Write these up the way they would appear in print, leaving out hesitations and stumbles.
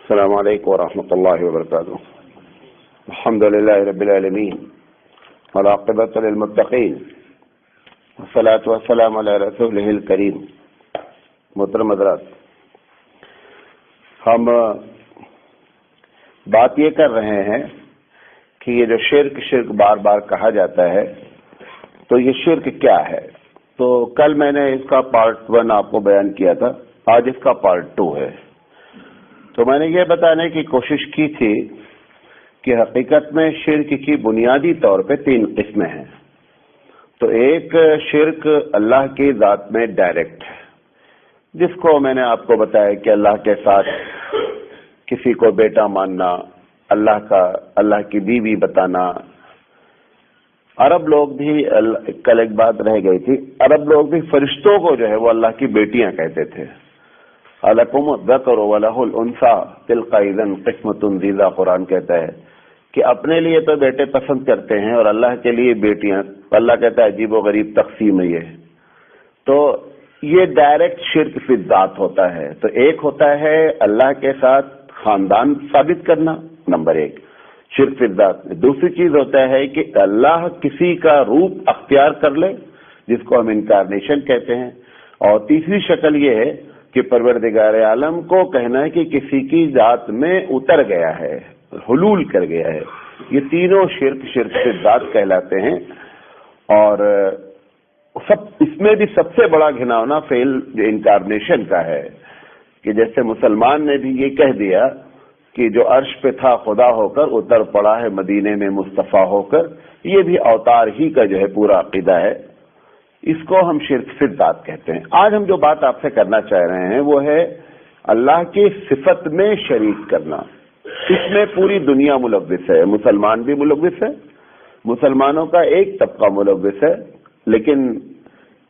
السلام علیکم ورحمۃ اللہ وبرکاتہ. الحمد للہ رب العالمین والعاقبۃ للمتقین والصلاۃ والسلام علی رسولہ الکریم. محترم حضرات، ہم بات یہ کر رہے ہیں کہ یہ جو شرک بار بار کہا جاتا ہے تو یہ شرک کیا ہے. تو کل میں نے اس کا پارٹ 1 آپ کو بیان کیا تھا، آج اس کا پارٹ 2 ہے. تو میں نے یہ بتانے کی کوشش کی تھی کہ حقیقت میں شرک کی بنیادی طور پہ 3 قسمیں ہیں. تو ایک شرک اللہ کی ذات میں ڈائریکٹ ہے، جس کو میں نے آپ کو بتایا کہ اللہ کے ساتھ کسی کو بیٹا ماننا، اللہ کی بیوی بتانا. عرب لوگ بھی، کل ایک بات رہ گئی تھی، عرب لوگ بھی فرشتوں کو جو ہے وہ اللہ کی بیٹیاں کہتے تھے. الکم الذکر ولہ الانثی تلک اذا قسمۃ ضیزی. قرآن کہتا ہے کہ اپنے لیے تو بیٹے پسند کرتے ہیں اور اللہ کے لیے بیٹیاں. اللہ کہتا ہے عجیب و غریب تقسیم ہے یہ. تو یہ ڈائریکٹ شرک فی الذات ہوتا ہے. تو ایک ہوتا ہے اللہ کے ساتھ خاندان ثابت کرنا، نمبر 1 شرک فی الذات. دوسری چیز ہوتا ہے کہ اللہ کسی کا روپ اختیار کر لے، جس کو ہم انکارنیشن کہتے ہیں. اور تیسری شکل یہ ہے کہ پروردگار عالم کو کہنا ہے کہ کسی کی ذات میں اتر گیا ہے، حلول کر گیا ہے. یہ تینوں شرک فی الذات کہلاتے ہیں. اور اس میں بھی سب سے بڑا گھناؤنا فعل جو انکارنیشن کا ہے، کہ جیسے مسلمان نے بھی یہ کہہ دیا کہ جو عرش پہ تھا خدا ہو کر اتر پڑا ہے مدینے میں مصطفیٰ ہو کر. یہ بھی اوتار ہی کا جو ہے پورا عقیدہ ہے. اس کو ہم شرک فی الذات کہتے ہیں. آج ہم جو بات آپ سے کرنا چاہ رہے ہیں وہ ہے اللہ کی صفت میں شریک کرنا. اس میں پوری دنیا ملوث ہے، مسلمان بھی ملوث ہے، مسلمانوں کا ایک طبقہ ملوث ہے، لیکن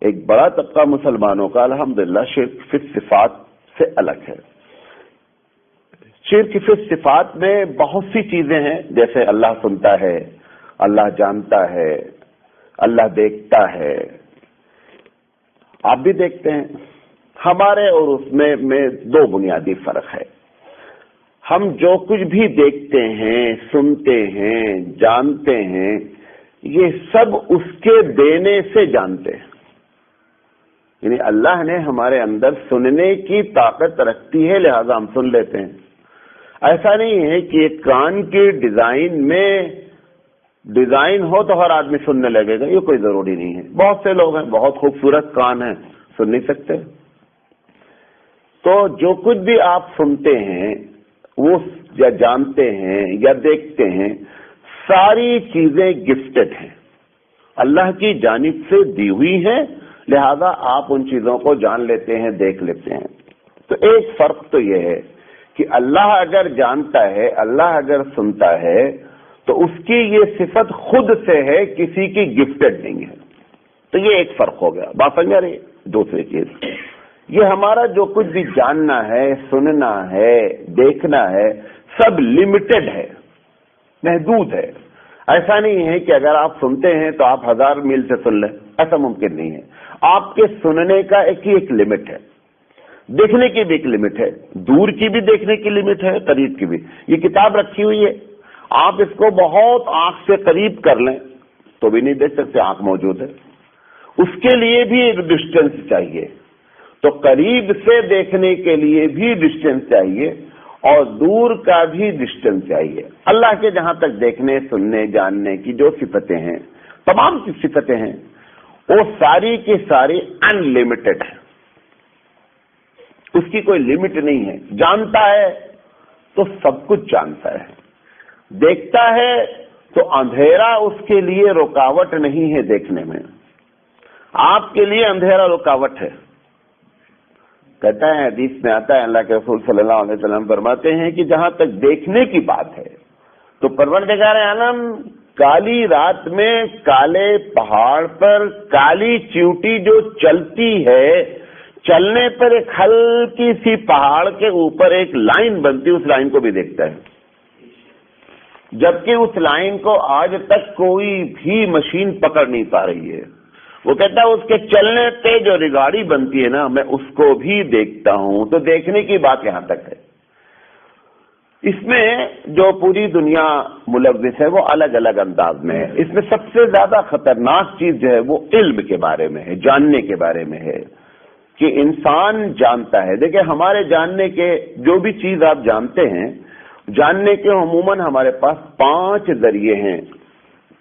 ایک بڑا طبقہ مسلمانوں کا الحمدللہ شرک فی الصفات سے الگ ہے. شرک فی الصفات میں بہت سی چیزیں ہیں، جیسے اللہ سنتا ہے، اللہ جانتا ہے، اللہ دیکھتا ہے. آپ بھی دیکھتے ہیں. ہمارے اور اس میں 2 بنیادی فرق ہے. ہم جو کچھ بھی دیکھتے ہیں، سنتے ہیں، جانتے ہیں، یہ سب اس کے دینے سے جانتے ہیں. یعنی اللہ نے ہمارے اندر سننے کی طاقت رکھتی ہے، لہذا ہم سن لیتے ہیں. ایسا نہیں ہے کہ ایک کان کے ڈیزائن ہو تو ہر آدمی سننے لگے گا، یہ کوئی ضروری نہیں ہے. بہت سے لوگ ہیں بہت خوبصورت کان ہیں، سن نہیں سکتے. تو جو کچھ بھی آپ سنتے ہیں، وہ یا جانتے ہیں یا دیکھتے ہیں، ساری چیزیں گفٹڈ ہیں، اللہ کی جانب سے دی ہوئی ہیں. لہذا آپ ان چیزوں کو جان لیتے ہیں، دیکھ لیتے ہیں. تو ایک فرق تو یہ ہے کہ اللہ اگر جانتا ہے، اللہ اگر سنتا ہے، تو اس کی یہ صفت خود سے ہے، کسی کی گفٹڈ نہیں ہے. تو یہ ایک فرق ہو گیا. بات سمجھا رہی؟ دوسری چیز، یہ ہمارا جو کچھ بھی جاننا ہے، سننا ہے، دیکھنا ہے، سب لمیٹڈ ہے، محدود ہے. ایسا نہیں ہے کہ اگر آپ سنتے ہیں تو آپ 1000 میل سے سن لیں، ایسا ممکن نہیں ہے. آپ کے سننے کا ایک لمٹ ہے، دیکھنے کی بھی ایک لمٹ ہے، دور کی بھی دیکھنے کی لمٹ ہے، قریب کی بھی. یہ کتاب رکھی ہوئی ہے، آپ اس کو بہت آنکھ سے قریب کر لیں تو بھی نہیں دیکھ سکتے، آنکھ موجود ہے. اس کے لیے بھی ایک ڈسٹینس چاہیے. تو قریب سے دیکھنے کے لیے بھی ڈسٹینس چاہیے اور دور کا بھی ڈسٹینس چاہیے. اللہ کے جہاں تک دیکھنے، سننے، جاننے کی جو صفتیں ہیں، تمام کی صفتیں ہیں، وہ ساری کی ساری ان لمیٹڈ ہیں. اس کی کوئی لمٹ نہیں ہے. جانتا ہے تو سب کچھ جانتا ہے، دیکھتا ہے تو اندھیرا اس کے لیے رکاوٹ نہیں ہے دیکھنے میں. آپ کے لیے اندھیرا رکاوٹ ہے. کہتا ہے، حدیث میں آتا ہے، اللہ کے رسول صلی اللہ علیہ وسلم فرماتے ہیں کہ جہاں تک دیکھنے کی بات ہے تو پروردگار عالم کالی رات میں کالے پہاڑ پر کالی چیونٹی جو چلتی ہے، چلنے پر ایک ہلکی سی پہاڑ کے اوپر ایک لائن بنتی، اس لائن کو بھی دیکھتا ہے. جبکہ اس لائن کو آج تک کوئی بھی مشین پکڑ نہیں پا رہی ہے. وہ کہتا ہے اس کے چلنے پہ جو ریگاڑی بنتی ہے نا، میں اس کو بھی دیکھتا ہوں. تو دیکھنے کی بات یہاں تک ہے. اس میں جو پوری دنیا ملوث ہے وہ الگ الگ انداز میں ہے. اس میں سب سے زیادہ خطرناک چیز جو ہے وہ علم کے بارے میں ہے، جاننے کے بارے میں ہے کہ انسان جانتا ہے. دیکھیں، ہمارے جاننے کے جو بھی چیز آپ جانتے ہیں، جاننے کے عموماً ہمارے پاس 5 ذریعے ہیں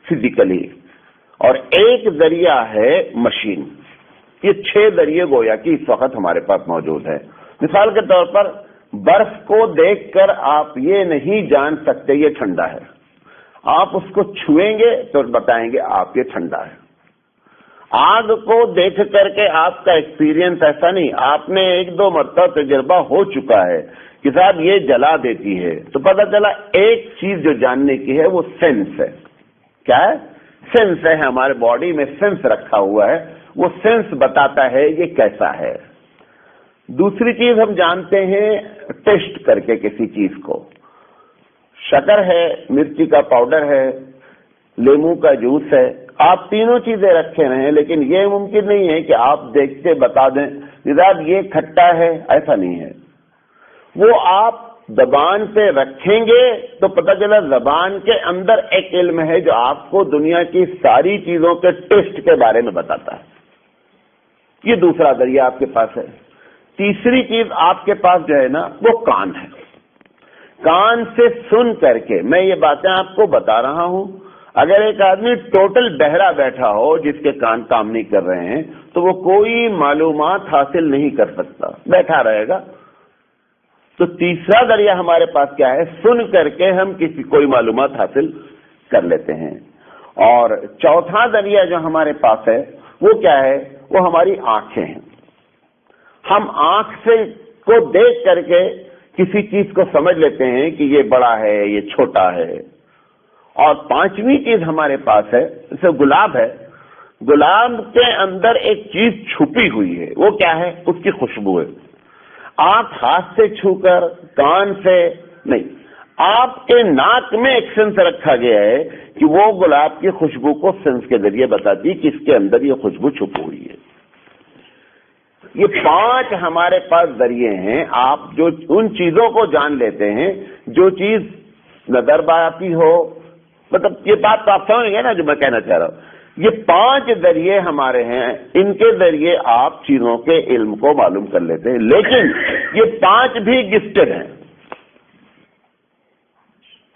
فزیکلی، اور ایک ذریعہ ہے مشین. یہ 6 ذریعے گویا کہ اس وقت ہمارے پاس موجود ہے. مثال کے طور پر برف کو دیکھ کر آپ یہ نہیں جان سکتے یہ ٹھنڈا ہے. آپ اس کو چھوئیں گے تو بتائیں گے آپ یہ ٹھنڈا ہے. آگ کو دیکھ کر کے آپ کا ایکسپیرینس ایسا نہیں، آپ نے 1-2 مرتبہ تجربہ ہو چکا ہے کہ صاحب یہ جلا دیتی ہے، تو پتہ چلا ایک چیز جو جاننے کی ہے وہ سینس ہے. کیا ہے؟ سینس ہے. ہمارے باڈی میں سینس رکھا ہوا ہے، وہ سینس بتاتا ہے یہ کیسا ہے. دوسری چیز ہم جانتے ہیں ٹیسٹ کر کے کسی چیز کو. شکر ہے، مرچی کا پاؤڈر ہے، لیمو کا جوس ہے، آپ تینوں چیزیں رکھے رہیں، لیکن یہ ممکن نہیں ہے کہ آپ دیکھ کے بتا دیں جناب یہ کھٹا ہے. ایسا نہیں ہے. وہ آپ زبان پہ رکھیں گے تو پتہ چلا زبان کے اندر ایک علم ہے جو آپ کو دنیا کی ساری چیزوں کے ٹیسٹ کے بارے میں بتاتا ہے. یہ دوسرا ذریعہ آپ کے پاس ہے. تیسری چیز آپ کے پاس جو ہے نا وہ کان ہے. کان سے سن کر کے میں یہ باتیں آپ کو بتا رہا ہوں. اگر ایک آدمی ٹوٹل بہرا بیٹھا ہو جس کے کان کام نہیں کر رہے ہیں تو وہ کوئی معلومات حاصل نہیں کر سکتا، بیٹھا رہے گا. تو تیسرا ذریعہ ہمارے پاس کیا ہے؟ سن کر کے ہم کوئی معلومات حاصل کر لیتے ہیں. اور چوتھا ذریعہ جو ہمارے پاس ہے وہ کیا ہے؟ وہ ہماری آنکھیں ہیں. ہم آنکھ سے کو دیکھ کر کے کسی چیز کو سمجھ لیتے ہیں کہ یہ بڑا ہے، یہ چھوٹا ہے. اور پانچویں چیز ہمارے پاس ہے، جیسے گلاب ہے. گلاب کے اندر ایک چیز چھپی ہوئی ہے، وہ کیا ہے؟ اس کی خوشبو ہے. آپ ہاتھ سے چھو کر، کان سے نہیں، آپ کے ناک میں ایک سینس رکھا گیا ہے کہ وہ گلاب کی خوشبو کو سینس کے ذریعے بتاتی کہ اس کے اندر یہ خوشبو چھپی ہوئی ہے. یہ 5 ہمارے پاس ذریعے ہیں. آپ جو ان چیزوں کو جان لیتے ہیں جو چیز نظر باقی ہو، مطلب یہ بات تو آپ سمجھ گئے نا جو میں کہنا چاہ رہا ہوں. یہ 5 ذریعے ہمارے ہیں، ان کے ذریعے آپ چیزوں کے علم کو معلوم کر لیتے ہیں. لیکن یہ 5 بھی گفٹڈ ہیں.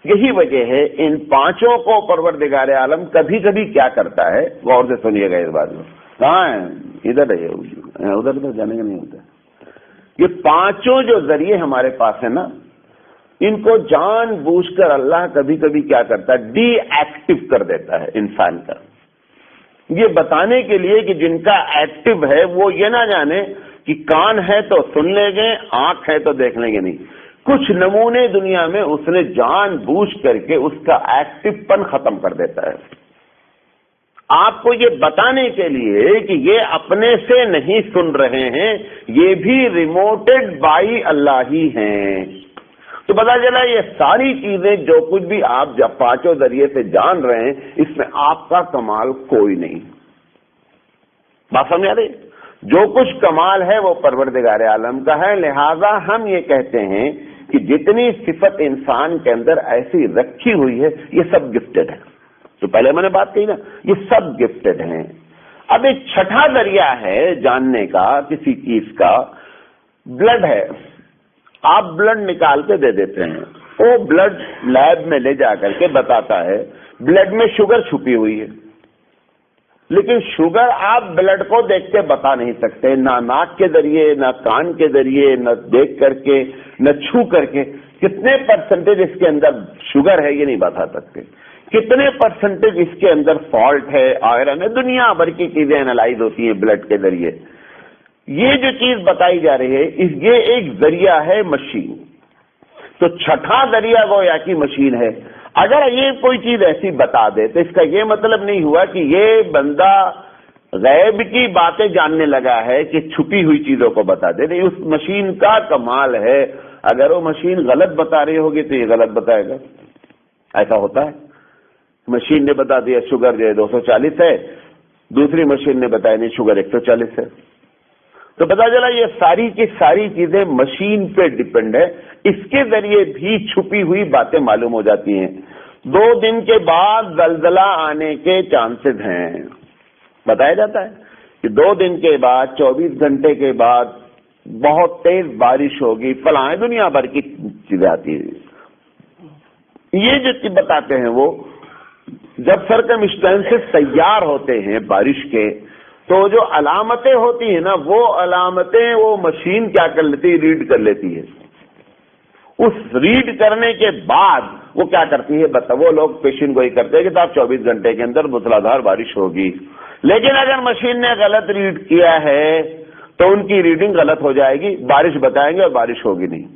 یہی وجہ ہے ان 5 کو پروردگار عالم کبھی کبھی کیا کرتا ہے، غور سے سنیے گا اس بات میں. کہاں ہے؟ ادھر ہے، ادھر جانے کا نہیں ہوتا. یہ 5 جو ذریعے ہمارے پاس ہیں نا، ان کو جان بوجھ کر اللہ کبھی کبھی کیا کرتا ہے؟ ڈی ایکٹیو کر دیتا ہے انسان کا. یہ بتانے کے لیے کہ جن کا ایکٹیو ہے وہ یہ نہ جانے کہ کان ہے تو سن لیں گے، آنکھ ہے تو دیکھ لیں گے. نہیں، کچھ نمونے دنیا میں اس نے جان بوجھ کر کے اس کا ایکٹیو پن ختم کر دیتا ہے، آپ کو یہ بتانے کے لیے کہ یہ اپنے سے نہیں سن رہے ہیں، یہ بھی ریموٹڈ بائی اللہ ہی ہیں. تو پتا چلا یہ ساری چیزیں جو کچھ بھی آپ جب 5 ذریعے سے جان رہے ہیں، اس میں آپ کا کمال کوئی نہیں. بات سمجھ آ رہی؟ جو کچھ کمال ہے وہ پروردگار عالم کا ہے. لہذا ہم یہ کہتے ہیں کہ جتنی صفت انسان کے اندر ایسی رکھی ہوئی ہے یہ سب گفٹڈ ہے. تو پہلے میں نے بات کہی نا، یہ سب گفٹڈ ہیں. اب ایک چھٹا ذریعہ ہے جاننے کا کسی چیز کا، بلڈ ہے. آپ بلڈ نکال کے دے دیتے ہیں، وہ بلڈ لیب میں لے جا کر کے بتاتا ہے بلڈ میں شوگر چھپی ہوئی ہے. لیکن شوگر آپ بلڈ کو دیکھ کے بتا نہیں سکتے، نہ ناک کے ذریعے، نہ کان کے ذریعے، نہ دیکھ کر کے، نہ چھو کر کے. کتنے پرسنٹیج اس کے اندر شوگر ہے یہ نہیں بتا سکتے، کتنے پرسنٹیج اس کے اندر فالٹ ہے، آئرن ہے، دنیا بھر کی چیزیں انالائز ہوتی ہیں بلڈ کے ذریعے. یہ جو چیز بتائی جا رہی ہے یہ ایک ذریعہ ہے مشین. تو چھٹا ذریعہ گویا کی مشین ہے. اگر یہ کوئی چیز ایسی بتا دے تو اس کا یہ مطلب نہیں ہوا کہ یہ بندہ غیب کی باتیں جاننے لگا ہے کہ چھپی ہوئی چیزوں کو بتا دے. نہیں، اس مشین کا کمال ہے اگر وہ مشین غلط بتا رہی ہوگی تو یہ غلط بتائے گا. ایسا ہوتا ہے. مشین نے بتا دیا شوگر جو ہے 240 ہے، دوسری مشین نے بتایا نہیں شوگر 140 ہے. تو پتا چلا یہ ساری کی ساری چیزیں مشین پہ ڈیپینڈ ہے، اس کے ذریعے بھی چھپی ہوئی باتیں معلوم ہو جاتی ہیں۔ 2 دن کے بعد زلزلہ آنے کے چانسز ہیں، بتایا جاتا ہے کہ 2 دن کے بعد 24 گھنٹے کے بعد بہت تیز بارش ہوگی، فلاں دنیا بھر کی چیزیں آتی ہیں۔ یہ جو بتاتے ہیں وہ جب سرکمسٹانسز تیار ہوتے ہیں بارش کے، تو جو علامتیں ہوتی ہیں نا، وہ علامتیں وہ مشین کیا کر لیتی ہے، ریڈ کر لیتی ہے۔ اس ریڈ کرنے کے بعد وہ کیا کرتی ہے، وہ لوگ پیشن گوئی کرتے ہیں کہ صاحب 24 گھنٹے کے اندر موسلادھار بارش ہوگی، لیکن اگر مشین نے غلط ریڈ کیا ہے تو ان کی ریڈنگ غلط ہو جائے گی، بارش بتائیں گے اور بارش ہوگی نہیں۔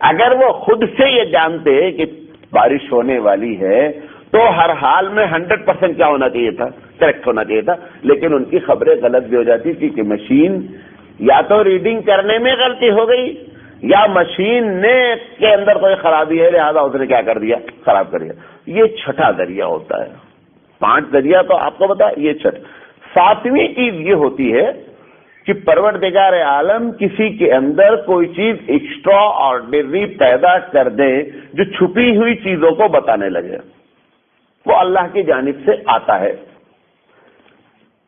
اگر وہ خود سے یہ جانتے کہ بارش ہونے والی ہے تو ہر حال میں 100% کیا ہونا چاہیے تھا، کریکٹ ہونا چاہیے تھا، لیکن ان کی خبریں غلط بھی ہو جاتی تھی کہ مشین یا تو ریڈنگ کرنے میں غلطی ہو گئی یا مشین نے کے اندر کوئی خرابی ہے، لہذا اس نے کیا کر دیا، خراب کر دیا۔ یہ چھٹا ذریعہ ہوتا ہے۔ 5 ذریعہ تو آپ کو بتا، یہ 7ویں چیز یہ ہوتی ہے کہ پروردگار عالم کسی کے اندر کوئی چیز ایکسٹرا آرڈنری پیدا کر دے جو چھپی ہوئی چیزوں کو بتانے لگے، وہ اللہ کی جانب سے آتا ہے۔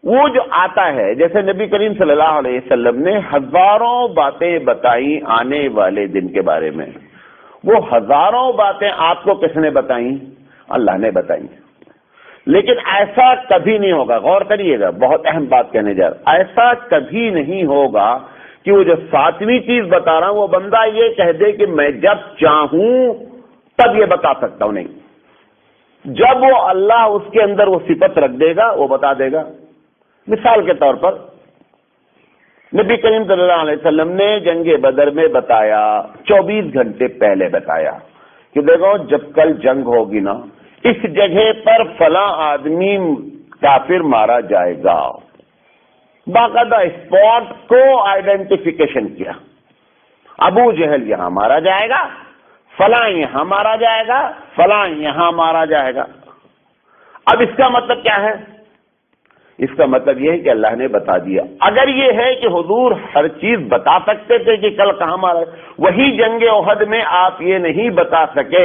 وہ جو آتا ہے، جیسے نبی کریم صلی اللہ علیہ وسلم نے ہزاروں باتیں بتائی آنے والے دن کے بارے میں، وہ ہزاروں باتیں آپ کو کس نے بتائیں؟ اللہ نے بتائی۔ لیکن ایسا کبھی نہیں ہوگا، غور کریے گا، بہت اہم بات کہنے جا رہا، ایسا کبھی نہیں ہوگا کہ وہ جو 7ویں چیز بتا رہا ہوں وہ بندہ یہ کہہ دے کہ میں جب چاہوں تب یہ بتا سکتا ہوں، نہیں۔ جب وہ اللہ اس کے اندر وہ صفت رکھ دے گا وہ بتا دے گا۔ مثال کے طور پر نبی کریم صلی اللہ علیہ وسلم نے جنگ بدر میں بتایا، 24 گھنٹے پہلے بتایا کہ دیکھو جب کل جنگ ہوگی نا، اس جگہ پر فلاں آدمی کافر مارا جائے گا، باقاعدہ اسپاٹ کو آئیڈینٹیفیکیشن کیا، ابو جہل یہاں مارا جائے گا، فلاں یہاں مارا جائے گا، فلاں یہاں مارا جائے گا۔ اب اس کا مطلب کیا ہے؟ اس کا مطلب یہ ہے کہ اللہ نے بتا دیا۔ اگر یہ ہے کہ حضور ہر چیز بتا سکتے تھے کہ کل کہاں مارا، وہی جنگ احد میں آپ یہ نہیں بتا سکے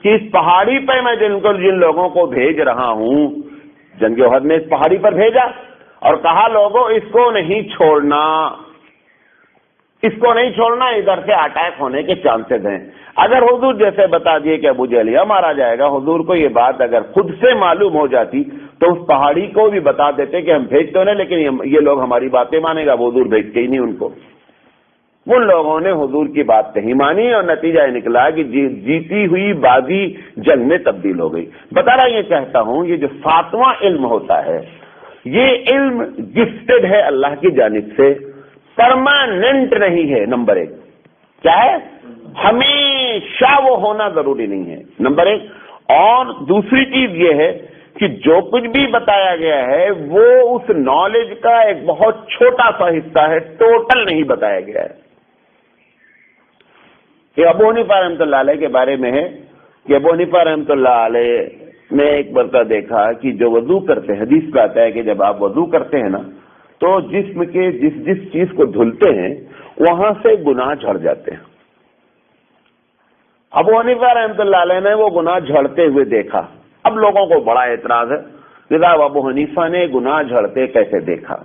کہ اس پہاڑی پہ میں جن لوگوں کو بھیج رہا ہوں، جنگ احد میں اس پہاڑی پر بھیجا اور کہا لوگوں اس کو نہیں چھوڑنا، اس کو نہیں چھوڑنا، ادھر سے اٹیک ہونے کے چانسز ہیں۔ اگر حضور جیسے بتا دیے کہ ابو جہل مارا جائے گا، حضور کو یہ بات اگر خود سے معلوم ہو جاتی تو اس پہاڑی کو بھی بتا دیتے کہ ہم بھیجتے نہیں، لیکن یہ لوگ ہماری باتیں مانے گا، وہ حضور بھیجتے ہی نہیں ان کو۔ ان لوگوں نے حضور کی بات نہیں مانی اور نتیجہ یہ نکلا کہ جیتی ہوئی بازی جنگ میں تبدیل ہو گئی۔ بتانا یہ چاہتا ہوں، یہ جو 7واں علم ہوتا ہے، یہ علم گفٹڈ ہے اللہ کی جانب سے، پرماننٹ نہیں ہے۔ نمبر 1 کیا ہے؟ ہمیشہ وہ ہونا ضروری نہیں ہے، نمبر 1۔ اور دوسری چیز یہ ہے کہ جو کچھ بھی بتایا گیا ہے وہ اس نالج کا ایک بہت چھوٹا سا حصہ ہے، ٹوٹل نہیں بتایا گیا ہے۔ کہ ابو حنیفہ رحمۃ اللہ علیہ کے بارے میں ہے کہ ابو حنیفہ رحمۃ اللہ علیہ نے ایک مرتبہ دیکھا کہ جو وضو کرتے ہیں، حدیث میں آتا ہے کہ جب آپ وضو کرتے ہیں نا تو جسم کے جس چیز کو دھلتے ہیں وہاں سے گناہ جھڑ جاتے ہیں۔ ابو حنیفہ رحمۃ اللہ علیہ نے وہ گناہ جھڑتے ہوئے دیکھا۔ اب لوگوں کو بڑا اعتراض ہے کہ صاحب ابو حنیفہ نے گناہ جھڑتے کیسے دیکھا؟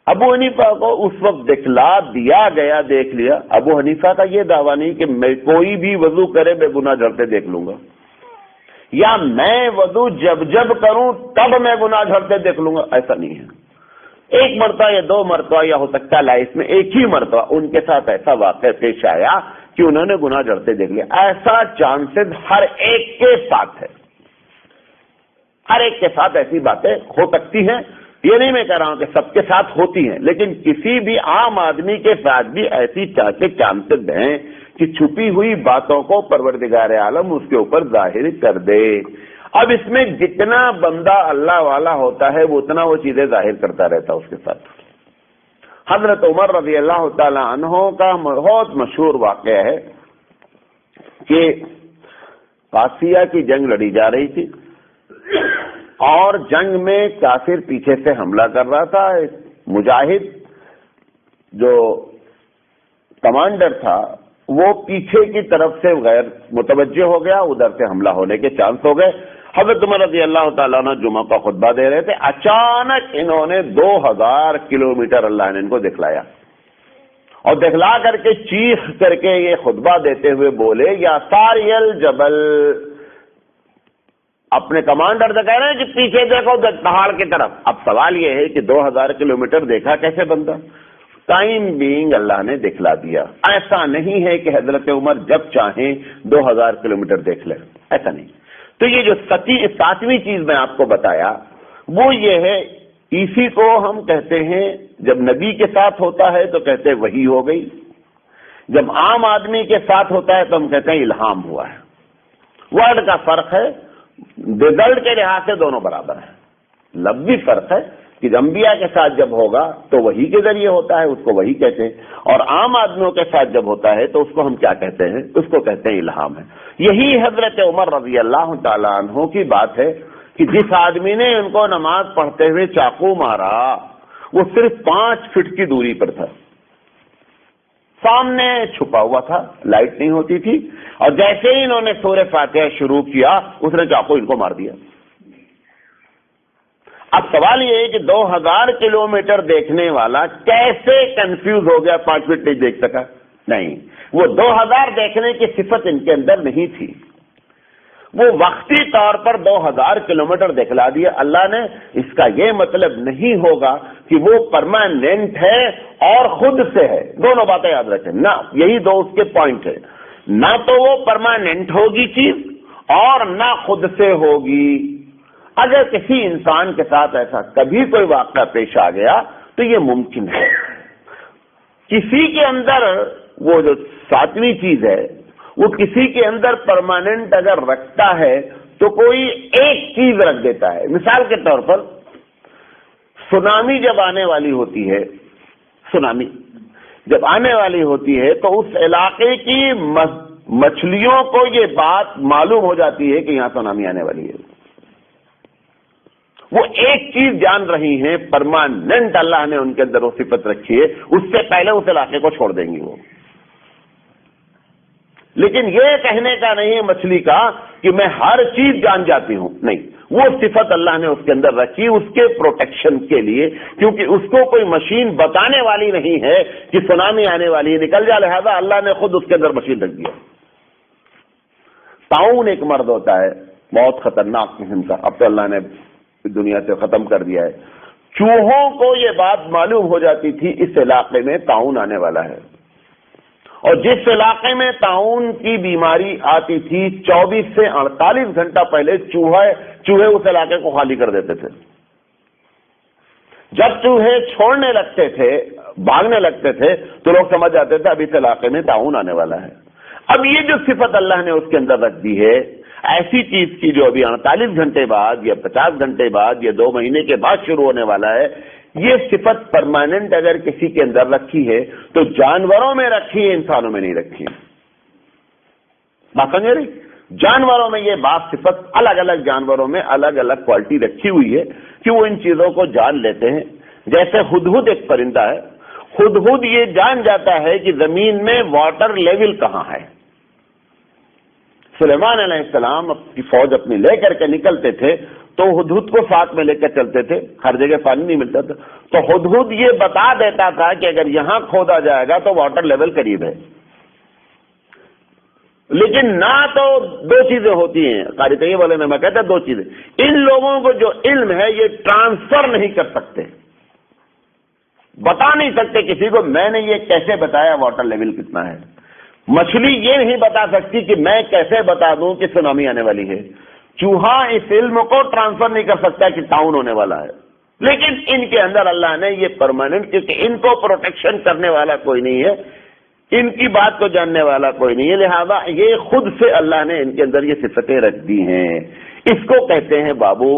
ابو حنیفہ کو اس وقت دکھلا دیا گیا، دیکھ لیا۔ ابو حنیفہ کا یہ دعویٰ نہیں کہ میں کوئی بھی وضو کرے میں گناہ جھڑتے دیکھ لوں گا، یا میں وضو جب کروں تب میں گناہ جھڑتے دیکھ لوں گا، ایسا نہیں ہے۔ ایک مرتبہ یا 2 مرتبہ یا ہو سکتا ہے لائف میں ایک ہی مرتبہ ان کے ساتھ ایسا واقعہ پیش آیا کہ انہوں نے گناہ جھڑتے دیکھ لیا۔ ایسا چانسز ہر ایک کے ساتھ ہے، ہر ایک کے ساتھ ایسی باتیں ہو سکتی ہیں۔ یہ نہیں میں کہہ رہا ہوں کہ سب کے ساتھ ہوتی ہیں، لیکن کسی بھی عام آدمی کے ساتھ بھی ایسی چانسز ہیں کہ چھپی ہوئی باتوں کو پروردگار عالم اس کے اوپر ظاہر کر دے۔ اب اس میں جتنا بندہ اللہ والا ہوتا ہے وہ اتنا وہ چیزیں ظاہر کرتا رہتا اس کے ساتھ۔ حضرت عمر رضی اللہ تعالی عنہ کا بہت مشہور واقعہ ہے کہ قادسیہ کی جنگ لڑی جا رہی تھی اور جنگ میں کافر پیچھے سے حملہ کر رہا تھا. مجاہد جو کمانڈر تھا وہ پیچھے کی طرف سے غیر متوجہ ہو گیا, ادھر سے حملہ ہونے کے چانس ہو گئے. حضرت عمر رضی اللہ تعالیٰ عنہ جمعہ کا خطبہ دے رہے تھے, اچانک انہوں نے 2000 کلومیٹر اللہ نے ان کو دکھلایا, اور دکھلا کر کے چیخ کر کے یہ خطبہ دیتے ہوئے بولے, یا ساری الجبل. اپنے کمانڈر سے کہہ رہے ہیں کہ پیچھے دیکھو پہاڑ کی طرف. اب سوال یہ ہے کہ 2000 کلومیٹر دیکھا کیسے بندہ؟ ٹائم بینگ اللہ نے دکھلا دیا. ایسا نہیں ہے کہ حضرت عمر جب چاہیں 2000 کلومیٹر دیکھ لیں, ایسا نہیں. تو یہ جو 7ویں چیز میں آپ کو بتایا وہ یہ ہے, اسی کو ہم کہتے ہیں جب نبی کے ساتھ ہوتا ہے تو کہتے ہیں وحی ہو گئی, جب عام آدمی کے ساتھ ہوتا ہے تو ہم کہتے ہیں الہام ہوا ہے. ورڈ کا فرق ہے, رزلٹ کے لحاظ سے دونوں برابر ہیں. لفظی فرق ہے کہ انبیاء کے ساتھ جب ہوگا تو وحی کے ذریعے ہوتا ہے, اس کو وحی کہتے ہیں, اور عام آدمیوں کے ساتھ جب ہوتا ہے تو اس کو ہم کیا کہتے ہیں؟ اس کو کہتے ہیں الہام ہے. یہی حضرت عمر رضی اللہ تعالیٰ عنہ کی بات ہے کہ جس آدمی نے ان کو نماز پڑھتے ہوئے چاقو مارا وہ صرف 5 فٹ کی دوری پر تھا, سامنے چھپا ہوا تھا, لائٹ نہیں ہوتی تھی, اور جیسے ہی انہوں نے سورہ فاتحہ شروع کیا اس نے چاقو ان کو مار دیا. اب سوال یہ ہے کہ 2000 کلومیٹر دیکھنے والا کیسے کنفیوز ہو گیا, 5 فٹ نہیں دیکھ سکا؟ نہیں, وہ 2000 دیکھنے کی صفت ان کے اندر نہیں تھی, وہ وقتی طور پر 2000 کلومیٹر دکھلا دیا اللہ نے. اس کا یہ مطلب نہیں ہوگا کہ وہ پرماننٹ ہے اور خود سے ہے, دونوں باتیں یاد رکھیں نا, یہی دو اس کے پوائنٹ ہے. نہ تو وہ پرماننٹ ہوگی چیز اور نہ خود سے ہوگی. اگر کسی انسان کے ساتھ ایسا کبھی کوئی واقعہ پیش آ گیا تو یہ ممکن ہے. کسی کے اندر وہ جو 7ویں چیز ہے وہ کسی کے اندر پرماننٹ اگر رکھتا ہے تو کوئی ایک چیز رکھ دیتا ہے. مثال کے طور پر سونامی جب آنے والی ہوتی ہے, سونامی جب آنے والی ہوتی ہے تو اس علاقے کی مچھلیوں کو یہ بات معلوم ہو جاتی ہے کہ یہاں سونامی آنے والی ہے. وہ ایک چیز جان رہی ہیں, پرماننٹ اللہ نے ان کے اندر وہ صفت رکھی ہے, اس سے پہلے اس علاقے کو چھوڑ دیں گی وہ. لیکن یہ کہنے کا نہیں ہے مچھلی کا کہ میں ہر چیز جان جاتی ہوں, نہیں, وہ صفت اللہ نے اس کے اندر رکھی اس کے پروٹیکشن کے لیے, کیونکہ اس کو کوئی مشین بتانے والی نہیں ہے کہ سونامی آنے والی ہے, نکل جا, لہذا اللہ نے خود اس کے اندر مشین رکھ دیا. طاعون ایک مرض ہوتا ہے بہت خطرناک قسم کا, اب تو اللہ نے دنیا سے ختم کر دیا ہے. چوہوں کو یہ بات معلوم ہو جاتی تھی اس علاقے میں طاعون آنے والا ہے, اور جس علاقے میں طاعون کی بیماری آتی تھی 24 سے 48 گھنٹہ پہلے چوہے اس علاقے کو خالی کر دیتے تھے. جب چوہے چھوڑنے لگتے تھے, بھاگنے لگتے تھے, تو لوگ سمجھ جاتے تھے اب اس علاقے میں طاعون آنے والا ہے. اب یہ جو صفت اللہ نے اس کے اندر رکھ دی ہے, ایسی چیز کی جو ابھی 48 گھنٹے بعد یا 50 گھنٹے بعد یا 2 مہینے کے بعد شروع ہونے والا ہے, یہ صفت پرماننٹ اگر کسی کے اندر رکھی ہے تو جانوروں میں رکھی ہے, انسانوں میں نہیں رکھی. بات سمجھ رہی؟ جانوروں میں یہ بات صفت الگ الگ جانوروں میں الگ الگ کوالٹی رکھی ہوئی ہے کہ وہ ان چیزوں کو جان لیتے ہیں. جیسے ہدہد ایک پرندہ ہے, ہدہد یہ جان جاتا ہے کہ زمین میں واٹر لیول کہاں ہے. سلیمان علیہ السلام کی فوج اپنی لے کر کے نکلتے تھے تو ہدہد کو ساتھ میں لے کر چلتے تھے, ہر جگہ پانی نہیں ملتا تھا, تو ہدہد یہ بتا دیتا تھا کہ اگر یہاں کھودا جائے گا تو واٹر لیول قریب ہے. لیکن نہ تو 2 چیزیں ہوتی ہیں, قاری طیب والے نے میں کہتا 2 چیزیں, ان لوگوں کو جو علم ہے یہ ٹرانسفر نہیں کر سکتے, بتا نہیں سکتے کسی کو میں نے یہ کیسے بتایا واٹر لیول کتنا ہے. مچھلی یہ نہیں بتا سکتی کہ میں کیسے بتا دوں کہ سونامی آنے والی ہے. چوہا اس علم کو ٹرانسفر نہیں کر سکتا کہ طاعون ہونے والا ہے. لیکن ان کے اندر اللہ نے یہ پرماننٹ, کیونکہ ان کو پروٹیکشن کرنے والا کوئی نہیں ہے, ان کی بات کو جاننے والا کوئی نہیں ہے, لہذا یہ خود سے اللہ نے ان کے اندر یہ صفتیں رکھ دی ہیں. اس کو کہتے ہیں بابو,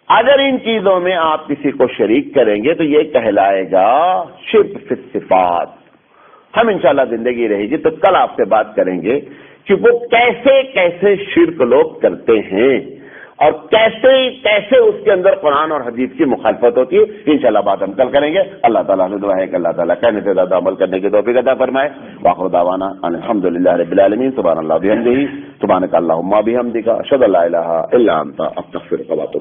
اگر ان چیزوں میں آپ کسی کو شریک کریں گے تو یہ کہلائے گا شرک فی الصفات. ہم انشاءاللہ زندگی رہے گی تو کل آپ سے بات کریں گے کہ وہ کیسے کیسے شرک لوگ کرتے ہیں, اور کیسے کیسے اس کے اندر قرآن اور حدیث کی مخالفت ہوتی ہے. انشاءاللہ بات ہم کل کریں گے. اللہ تعالیٰ سے دعا ہے کہ اللہ تعالیٰ کہنے سے زیادہ عمل کرنے کی توفیق عطا فرمائے. وآخر دعوانا الحمدللہ رب العالمین. سبحان اللہ بحمدہ سبحانک اللہم وبحمدک اشہد ان لا الہ الا انت استغفرک و اتوب